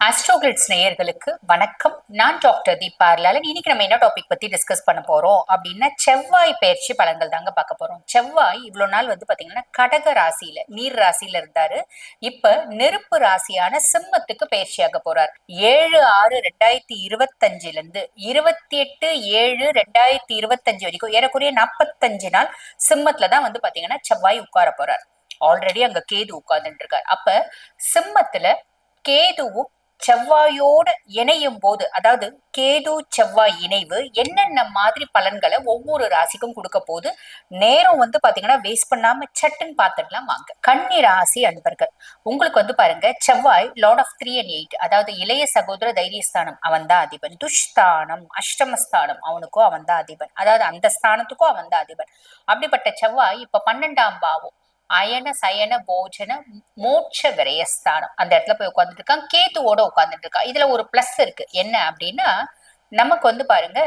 ஆஸ்ட்ரோகிரிட்ஸ் நேயர்களுக்கு வணக்கம். நான் டாக்டர் தீபார்லாலன். இன்னைக்கு நம்ம என்ன டாபிக் பத்தி டிஸ்கஸ் பண்ண போறோம் அப்படின்னா, செவ்வாய் பயிற்சி பலன்கள் தாங்க பார்க்க போறோம். செவ்வாய் இவ்வளவு நாள் பாத்தீங்கன்னா கடக ராசியில நீர் ராசியில இருந்தாரு. இப்ப நெருப்பு ராசியான சிம்மத்துக்கு பயிற்சியாக போறார். 7/6/2025 இருந்து 28/7/2025 வரைக்கும் ஏறக்குறைய 45 நாள் சிம்மத்துலதான் பாத்தீங்கன்னா செவ்வாய் உட்கார போறார். ஆல்ரெடி அங்க கேது உட்கார்ந்துட்டு இருக்காரு. அப்ப சிம்மத்துல கேதுவும் செவ்வாயோட இணையும் போது, அதாவது கேது செவ்வாய் இணைவு என்னென்ன மாதிரி பலன்களை ஒவ்வொரு ராசிக்கும் கொடுக்க போது நேரம் பாத்தீங்கன்னா வேஸ்ட் பண்ணாம சட்டுன்னு பாத்துடலாம் வாங்க. கன்னி ராசி அன்பர்கள், உங்களுக்கு பாருங்க, செவ்வாய் லார்ட் ஆஃப் 3 and 8, அதாவது இளைய சகோதர தைரியஸ்தானம் அவன் தான் அதிபன். துஷ்தானம் அஷ்டமஸ்தானம் அவனுக்கும் அவன் தான் அதிபன், அதாவது அந்த ஸ்தானத்துக்கும் அவன் தான் அதிபன். அப்படிப்பட்ட செவ்வாய் இப்ப 12ஆம் பாவம் அயன சயன போஜன மோட்ச விரயஸ்தானம் அந்த இடத்துல போய் உட்கார்ந்துட்டு இருக்கான். கேத்துவோட உட்கார்ந்துட்டு இருக்கான். இதுல ஒரு பிளஸ் இருக்கு. என்ன அப்படின்னா, நமக்கு பாருங்க,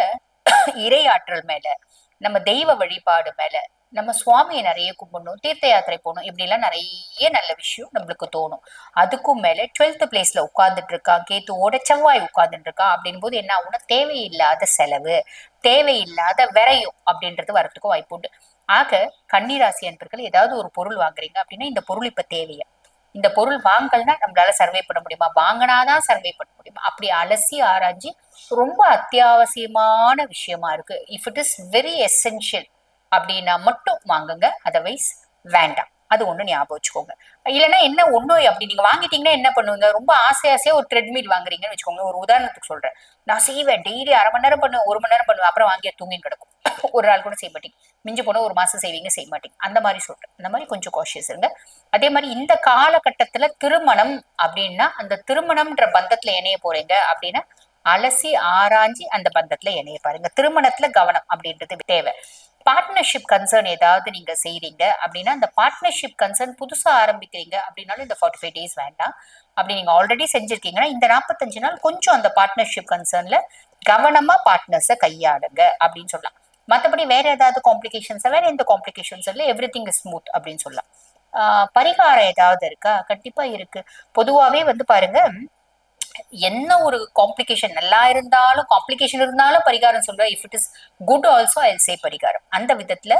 இறையாற்றல் மேல, நம்ம தெய்வ வழிபாடு மேல, நம்ம சுவாமியை நிறைய கும்பிடணும், தீர்த்த யாத்திரை போகணும், இப்படி எல்லாம் நிறைய நல்ல விஷயம் நம்மளுக்கு தோணும். அதுக்கும் மேல 12th பிளேஸ்ல உட்கார்ந்துட்டு இருக்கான், கேத்துவோட செவ்வாய் உட்கார்ந்துட்டு இருக்கான். அப்படின் போது என்ன ஆகும்னா, தேவையில்லாத செலவு, தேவையில்லாத விரையும் அப்படின்றது வரத்துக்கும் வாய்ப்பு உண்டு. ஆக கன்னிராசி அன்பர்கள், ஏதாவது ஒரு பொருள் வாங்குறீங்க அப்படின்னா, இந்த பொருள் இப்ப தேவையா, இந்த பொருள் வாங்கல்னா நம்மளால சர்வே பண்ண முடியுமா, வாங்கினாதான் சர்வே பண்ண முடியுமா, அப்படி அலசி ஆராய்ச்சி ரொம்ப அத்தியாவசியமான விஷயமா இருக்கு, if it is very essential அப்படின்னா மட்டும் வாங்குங்க. அதர்வைஸ் வேண்டாம். அது ஒண்ணு ஞாபகம் வச்சுக்கோங்க. இல்லைன்னா என்ன ஒண்ணு, அப்படி நீங்க வாங்கிட்டீங்கன்னா என்ன பண்ணுவீங்க, ரொம்ப ஆசையா ஒரு ட்ரெட்மில் வாங்குறீங்கன்னு வச்சுக்கோங்க. ஒரு உதாரணத்துக்கு சொல்றேன், நான் செய்வேன், டெய்லி 1/2 மணி நேரம் பண்ணுவேன், 1 மணி நேரம் பண்ணுவேன், அப்புறம் வாங்கி தூங்கி கிடக்கும். ஒரு நாள் கூட செய்ய மாட்டீங்க, மிஞ்சி போன ஒரு மாசம் செய்வீங்க, செய்ய மாட்டீங்க. அந்த மாதிரி சொல்றேன். அந்த மாதிரி கொஞ்சம் காஷியஸ் இருங்க. அதே மாதிரி இந்த காலகட்டத்துல திருமணம் அப்படின்னா, அந்த திருமணம்ன்ற பந்தத்துல இணைய போறீங்க அப்படின்னா அலசி ஆராய்ஞ்சி அந்த பந்தத்துல இணைய பாருங்க. திருமணத்துல கவனம் அப்படின்றது தேவை. பார்ட்னர்ஷிப் கன்சர்ன் ஏதாவது நீங்க செய்றீங்க அப்படின்னா, அந்த பார்ட்னர்ஷிப் கன்சர்ன் புதுசா ஆரம்பிக்கிறீங்க அப்படின்னாலும் இந்த 45 டேஸ் வேண்டாம். அப்படி நீங்க ஆல்ரெடி செஞ்சிருக்கீங்கன்னா இந்த 45 நாள் கொஞ்சம் அந்த பார்ட்னர்ஷிப் கன்சர்ன்ல கவனமா பார்ட்னர்ஸை கையாளுங்க அப்படின்னு சொல்லலாம். மற்றபடி வேற ஏதாவது காம்ப்ளிகேஷன்ஸ், வேற எந்த காம்ப்ளிகேஷன்ஸ் இல்லை, எவ்ரி திங் இஸ் ஸ்மூத் அப்படின்னு சொல்லலாம். பரிகாரம் ஏதாவது இருக்கா? கண்டிப்பா இருக்கு. பொதுவாவே பாருங்க, என்ன ஒரு காம்ப்ளிகேஷன் நல்லா இருந்தாலும், காம்ப்ளிகேஷன் இருந்தாலும் பரிகாரம் சொல்றேன். If it is good also I say பரிகாரம். அந்த விதத்துல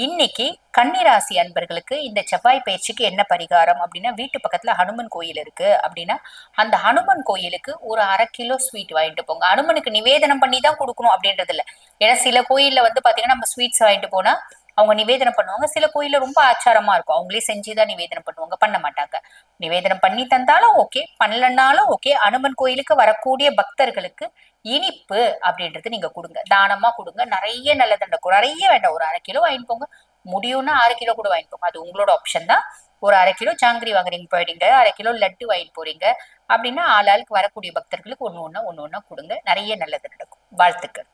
இன்னைக்கு கன்னிராசி அன்பர்களுக்கு இந்த செவ்வாய் பயிற்சிக்கு என்ன பரிகாரம் அப்படின்னா, வீட்டு பக்கத்துல ஹனுமன் கோயில் இருக்கு அப்படின்னா, அந்த ஹனுமன் கோயிலுக்கு ஒரு 1/2 கிலோ ஸ்வீட் வாங்கிட்டு போங்க. ஹனுமனுக்கு நிவேதனம் பண்ணி தான் கொடுக்கணும் அப்படின்றது இல்லை. ஏன்னா சில கோயில்ல பாத்தீங்கன்னா நம்ம ஸ்வீட்ஸ் வாங்கிட்டு போனா அவங்க நிவேதனம் பண்ணுவாங்க. சில கோயில்ல ரொம்ப ஆச்சாரமா இருக்கும், அவங்களே செஞ்சுதான் நிவேதனம் பண்ணுவாங்க, பண்ண மாட்டாங்க. நிவேதனம் பண்ணி தந்தாலும் ஓகே, பண்ணலனாலும் ஓகே, அனுமன் கோயிலுக்கு வரக்கூடிய பக்தர்களுக்கு இனிப்பு அப்படின்றது நீங்க கொடுங்க, தானமா கொடுங்க. நிறைய நல்ல நடக்கும். நிறைய வேண்டாம், ஒரு 1/2 கிலோ வாங்கிட்டு போங்க. முடியும்னா 6 கிலோ கூட வாங்கிட்டு போங்க, அது உங்களோட ஆப்ஷன் தான். ஒரு 1/2 கிலோ ஜாங்கிரி வாங்குறீங்க போயிடுங்க, 1/2 கிலோ லட்டு வாங்கிட்டு போறீங்க அப்படின்னா, ஆளாளுக்கு வரக்கூடிய பக்தர்களுக்கு ஒண்ணு ஒண்ணா கொடுங்க. நிறைய நல்லது நடக்கும். வாழ்த்துக்கள்.